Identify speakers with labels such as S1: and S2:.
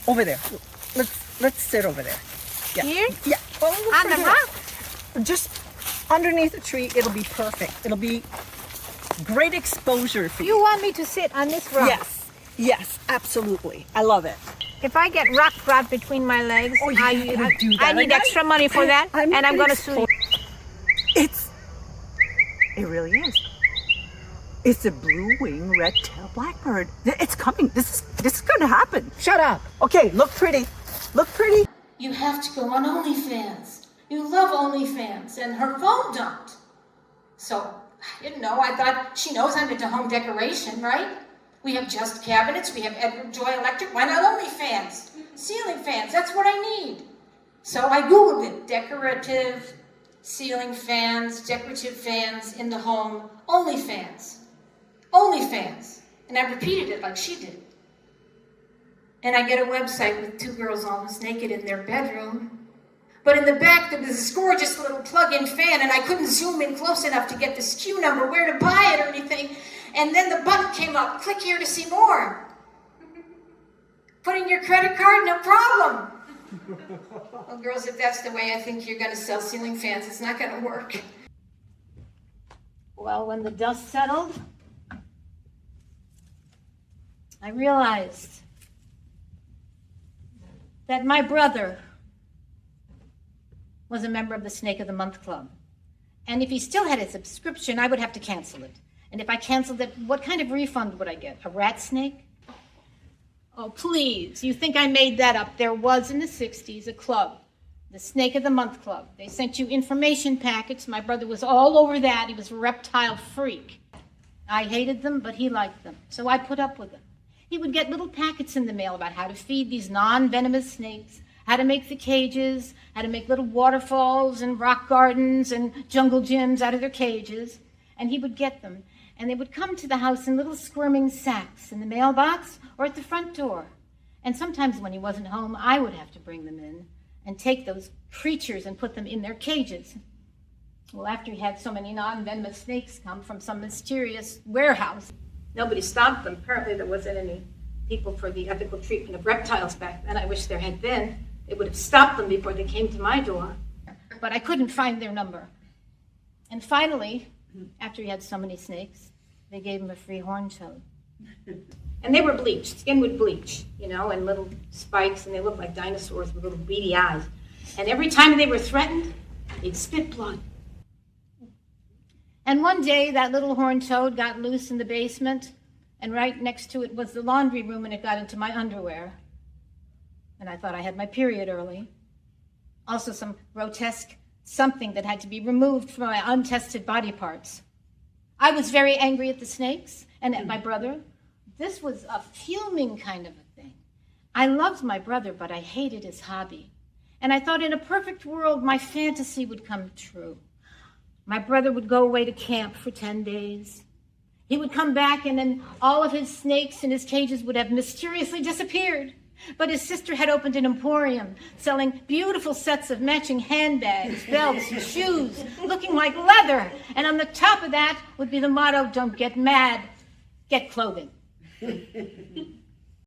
S1: over there. Let's sit over there. Yeah.
S2: Here?
S1: Yeah.
S2: On the rock?
S1: Just underneath the tree, it'll be perfect. It'll be great exposure for you.
S2: You want me to sit on this rock?
S1: Yes, absolutely. I love it.
S2: If I get rock rot between my legs,
S1: Oh, you can't do that.
S2: I need extra money for that, and I'm going to sue you.
S1: It really is. It's a blue-winged red-tailed blackbird. It's coming. This is going to happen.
S2: Shut up.
S1: Okay, look pretty. Look pretty.
S3: You have to go on OnlyFans. You love OnlyFans, and her phone don't. So, I didn't know. I thought she knows I'm into home decoration, right? We have Just Cabinets. We have Edward Joy Electric. Why not OnlyFans? Ceiling fans. That's what I need. So I Googled it. Decorative ceiling fans, decorative fans in the home. OnlyFans. OnlyFans. And I repeated it like she did. And I get a website with two girls almost naked in their bedroom. But in the back, there was this gorgeous little plug-in fan, and I couldn't zoom in close enough to get the SKU number, where to buy it or anything. And then the button came up, click here to see more. Put in your credit card, no problem. Well, girls, if that's the way I think you're going to sell ceiling fans, it's not going to work. Well, when the dust settled, I realized that my brother was a member of the Snake of the Month Club. And if he still had a subscription, I would have to cancel it. And if I canceled it, what kind of refund would I get? A rat snake? Oh, please. You think I made that up? There was in the 60s a club, the Snake of the Month Club. They sent you information packets. My brother was all over that. He was a reptile freak. I hated them, but he liked them. So I put up with them. He would get little packets in the mail about how to feed these non-venomous snakes, how to make the cages, how to make little waterfalls and rock gardens and jungle gyms out of their cages. And he would get them. And they would come to the house in little squirming sacks in the mailbox or at the front door. And sometimes when he wasn't home, I would have to bring them in and take those creatures and put them in their cages. Well, after he had so many non-venomous snakes come from some mysterious warehouse, nobody stopped them. Apparently there wasn't any people for the ethical treatment of reptiles back then. I wish there had been. They would have stopped them before they came to my door. But I couldn't find their number. And finally, after he had so many snakes, they gave him a free horn toad. And they were bleached. Skin would bleach, and little spikes, and they looked like dinosaurs with little beady eyes. And every time they were threatened, they'd spit blood. And one day, that little horn toad got loose in the basement, and right next to it was the laundry room, and it got into my underwear. And I thought I had my period early. Also some grotesque something that had to be removed from my untested body parts. I was very angry at the snakes and at my brother. This was a fuming kind of a thing. I loved my brother, but I hated his hobby. And I thought in a perfect world, my fantasy would come true. My brother would go away to camp for 10 days. He would come back, and then all of his snakes in his cages would have mysteriously disappeared. But his sister had opened an emporium selling beautiful sets of matching handbags, belts, and shoes, looking like leather. And on the top of that would be the motto, "Don't get mad, get clothing."